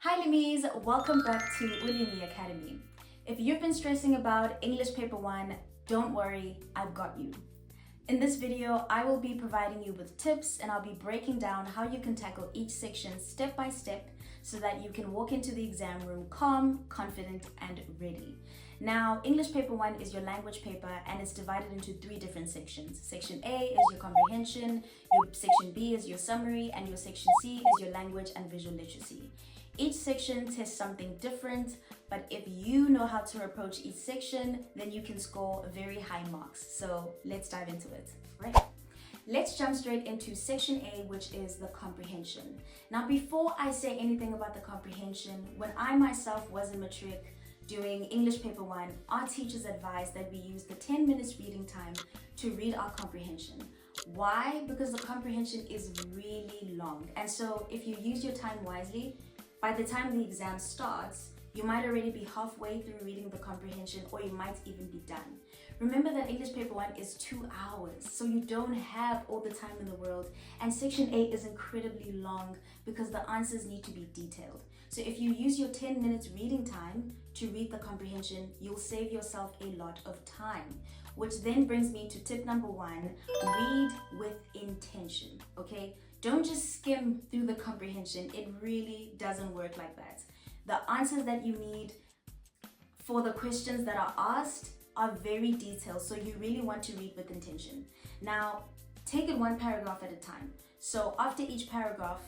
Hi Limis, welcome back to Ulimi Academy. If you've been stressing about English Paper 1, don't worry, I've got you. In this video, I will be providing you with tips and I'll be breaking down how you can tackle each section step by step so that you can walk into the exam room calm, confident, and ready. Now, English Paper 1 is your language paper and it's divided into 3 different sections. Section A is your comprehension, your section B is your summary, and your section C is your language and visual literacy. Each section tests something different, but if you know how to approach each section, then you can score very high marks. So let's dive into it, right? Let's jump straight into section A, which is the comprehension. Now, before I say anything about the comprehension, when I myself was in Matric doing English Paper 1, our teachers advised that we use the 10 minutes reading time to read our comprehension. Why? Because the comprehension is really long. And so if you use your time wisely, by the time the exam starts, you might already be halfway through reading the comprehension, or you might even be done. Remember that English Paper 1 is 2 hours, so you don't have all the time in the world. And section A is incredibly long because the answers need to be detailed. So if you use your 10 minutes reading time to read the comprehension, you'll save yourself a lot of time. Which then brings me to tip number 1, read with intention, okay? Don't just skim through the comprehension. It really doesn't work like that. The answers that you need for the questions that are asked are very detailed, so you really want to read with intention. Now, take it one paragraph at a time. So after each paragraph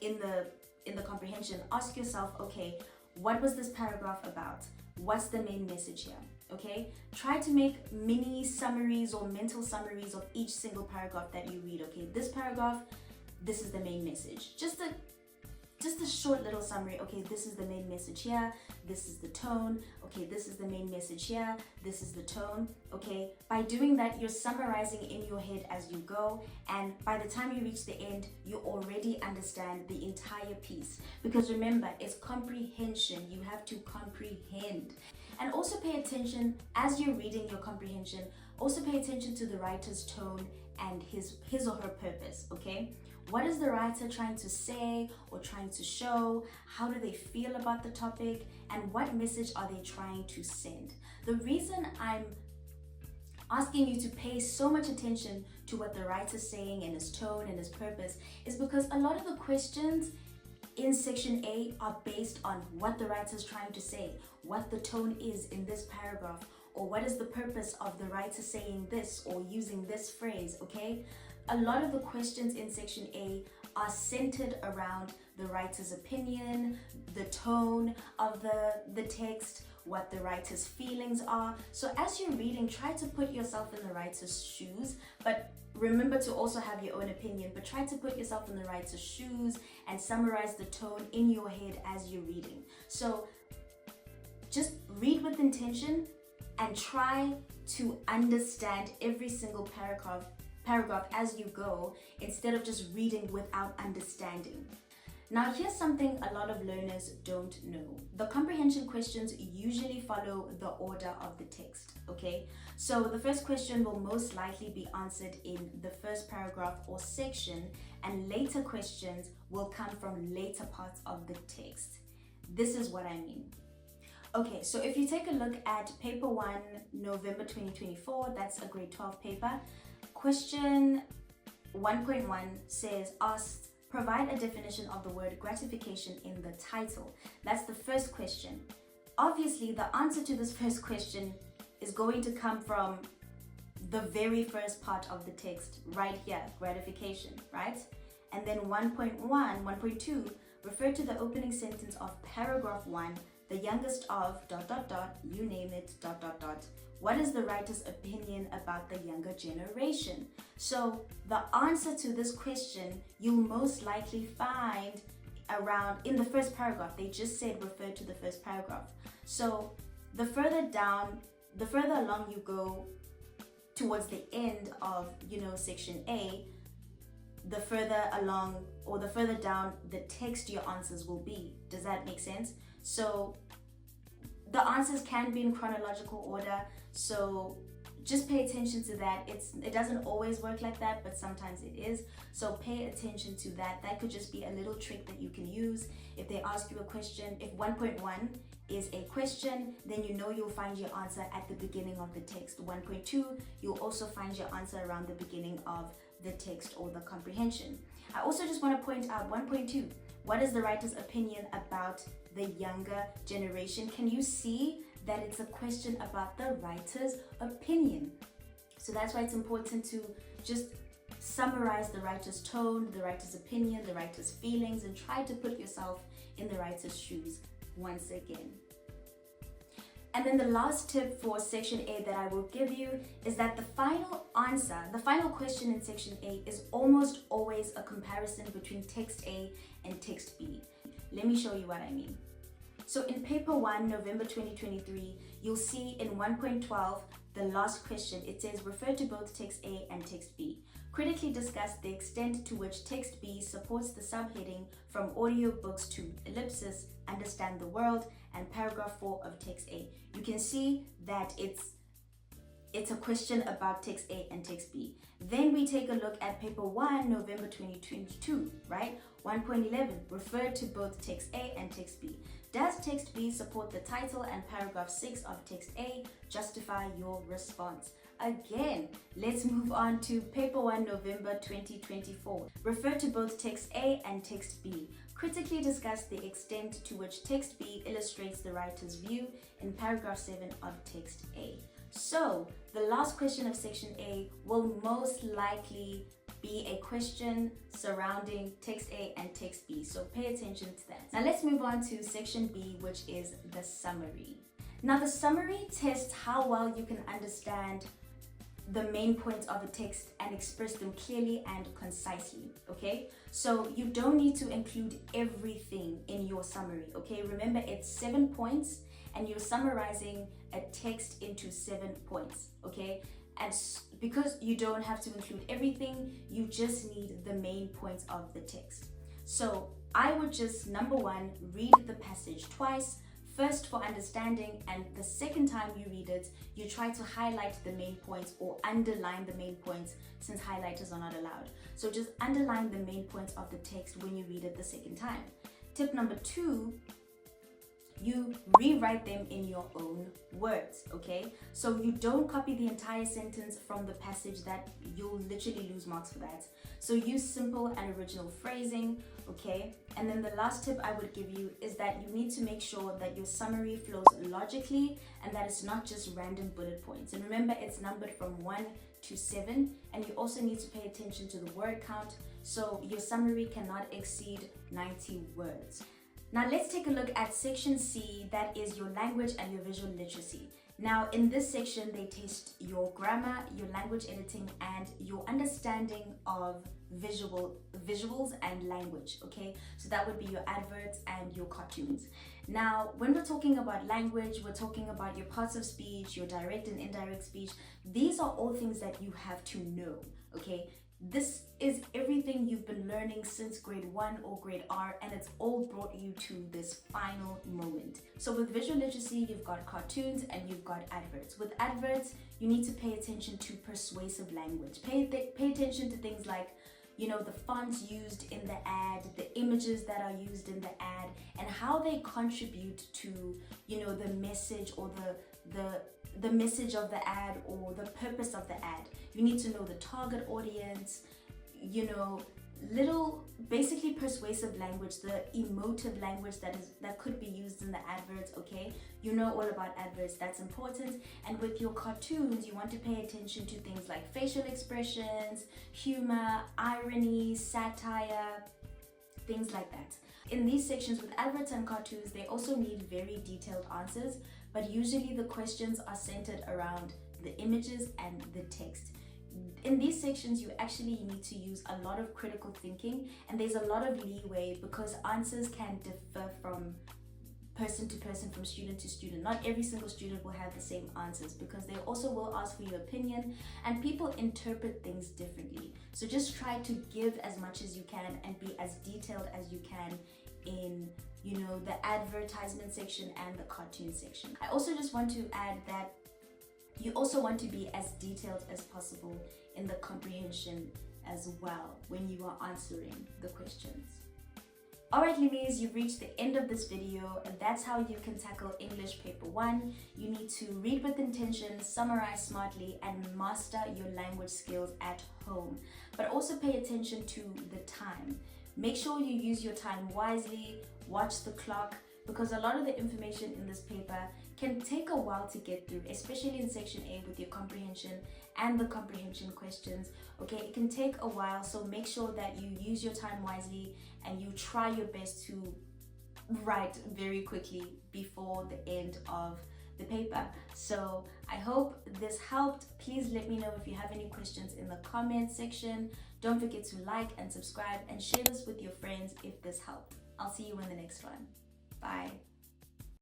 in the comprehension, ask yourself, okay, what was this paragraph about? What's the main message here? Okay, try to make mini summaries or mental summaries of each single paragraph that you read. Okay, this paragraph, this is the main message. Just a short little summary. Okay, this is the main message here, this is the tone. Okay, this is the main message here, this is the tone. Okay, by doing that, you're summarizing in your head as you go, and by the time you reach the end, you already understand the entire piece. Because remember, it's comprehension. You have to comprehend. And also pay attention as you're reading your comprehension. Also pay attention to the writer's tone and his or her purpose, okay? What is the writer trying to say or trying to show? How do they feel about the topic? And what message are they trying to send? The reason I'm asking you to pay so much attention to what the writer's saying and his tone and his purpose is because a lot of the questions in section A are based on what the writer is trying to say, what the tone is in this paragraph, or what is the purpose of the writer saying this or using this phrase, okay? A lot of the questions in section A are centered around the writer's opinion, the tone of the text, what the writer's feelings are. So as you're reading, try to put yourself in the writer's shoes, but remember to also have your own opinion, but try to put yourself in the writer's shoes and summarize the tone in your head as you're reading. So just read with intention and try to understand every single paragraph as you go, instead of just reading without understanding. Now, here's something a lot of learners don't know. The comprehension questions usually follow the order of the text, okay? So the first question will most likely be answered in the first paragraph or section, and later questions will come from later parts of the text. This is what I mean. Okay, so if you take a look at paper 1, November 2024, that's a grade 12 paper. Question 1.1 says, provide a definition of the word gratification in the title. That's the first question. Obviously, the answer to this first question is going to come from the very first part of the text right here, gratification, right? And then 1.2, refer to the opening sentence of paragraph 1, the youngest of ... you name it ... What is the writer's opinion about the younger generation? So the answer to this question, you'll most likely find around in the first paragraph. They just said refer to the first paragraph. So the further along you go towards the end of, section A, the further along or the further down the text your answers will be. Does that make sense? So the answers can be in chronological order, so just pay attention to that. It doesn't always work like that, but sometimes it is. So pay attention to that. That could just be a little trick that you can use. If they ask you a question, if 1.1 is a question, then you know you'll find your answer at the beginning of the text. 1.2, you'll also find your answer around the beginning of the text or the comprehension. I also just want to point out 1.2. What is the writer's opinion about the younger generation? Can you see that it's a question about the writer's opinion? So that's why it's important to just summarize the writer's tone, the writer's opinion, the writer's feelings, and try to put yourself in the writer's shoes once again. And then the last tip for section A that I will give you is that the final answer, the final question in section A is almost always a comparison between text A and text B. Let me show you what I mean. So in paper 1, November 2023, you'll see in 1.12, the last question, it says refer to both text A and text B. Critically discuss the extent to which text B supports the subheading from audiobooks to ellipsis, understand the world, and paragraph 4 of text A. You can see that it's a question about text A and text B. Then we take a look at paper 1, November 2022, right? 1.11, refer to both text A and text B. Does text B support the title and paragraph 6 of text A? Justify your response. Again, let's move on to paper 1, November 2024. Refer to both text A and text B. Critically discuss the extent to which text B illustrates the writer's view in paragraph 7 of text A. So, the last question of section A will most likely be a question surrounding text A and text B. So pay attention to that. Now let's move on to section B, which is the summary. Now the summary tests how well you can understand the main points of a text and express them clearly and concisely, okay? So you don't need to include everything in your summary, okay? Remember, it's 7 points and you're summarizing a text into 7 points, okay? And because you don't have to include everything, you just need the main points of the text. So I would just, number 1, read the passage twice, first for understanding, and the second time you read it, you try to highlight the main points or underline the main points, since highlighters are not allowed. So just underline the main points of the text when you read it the second time. Tip number 2, you rewrite them in your own words, okay? So you don't copy the entire sentence from the passage, that you'll literally lose marks for that. So use simple and original phrasing, okay? And then the last tip I would give you is that you need to make sure that your summary flows logically and that it's not just random bullet points. And remember, it's numbered from 1 to 7, and you also need to pay attention to the word count, so your summary cannot exceed 90 words. Now let's take a look at section C, that is your language and your visual literacy. Now in this section, they test your grammar, your language editing, and your understanding of visuals and language, okay? So that would be your adverts and your cartoons. Now, when we're talking about language, we're talking about your parts of speech, your direct and indirect speech. These are all things that you have to know, okay? This is everything you've been learning since grade 1 or grade R, and it's all brought you to this final moment. So with visual literacy, you've got cartoons and you've got adverts. With adverts, you need to pay attention to persuasive language. Pay attention to things like, you know, the fonts used in the ad, the images that are used in the ad, and how they contribute to, you know, the message or the message of the ad or the purpose of the ad. You need to know the target audience, you know, little basically persuasive language, the emotive language that could be used in the adverts, okay? You know all about adverts, that's important. And with your cartoons, you want to pay attention to things like facial expressions, humor, irony, satire, things like that. In these sections with adverts and cartoons, they also need very detailed answers, but usually the questions are centered around the images and the text. In these sections, you actually need to use a lot of critical thinking, and there's a lot of leeway because answers can differ from person to person, from student to student. Not every single student will have the same answers because they also will ask for your opinion, and people interpret things differently. So just try to give as much as you can and be as detailed as you can in, you know, the advertisement section and the cartoon section. I also just want to add that You also want to be as detailed as possible in the comprehension as well when you are answering the questions. Alright Limis, you've reached the end of this video, and that's how you can tackle English paper 1. You need to read with intention, summarize smartly, and master your language skills at home. But also pay attention to the time. Make sure you use your time wisely, watch the clock, because a lot of the information in this paper can take a while to get through, especially in section A with your comprehension and the comprehension questions. Okay, it can take a while, so make sure that you use your time wisely and you try your best to write very quickly before the end of the paper. So I hope this helped. Please let me know if you have any questions in the comment section. Don't forget to like and subscribe and share this with your friends if this helped. I'll see you in the next one. Bye.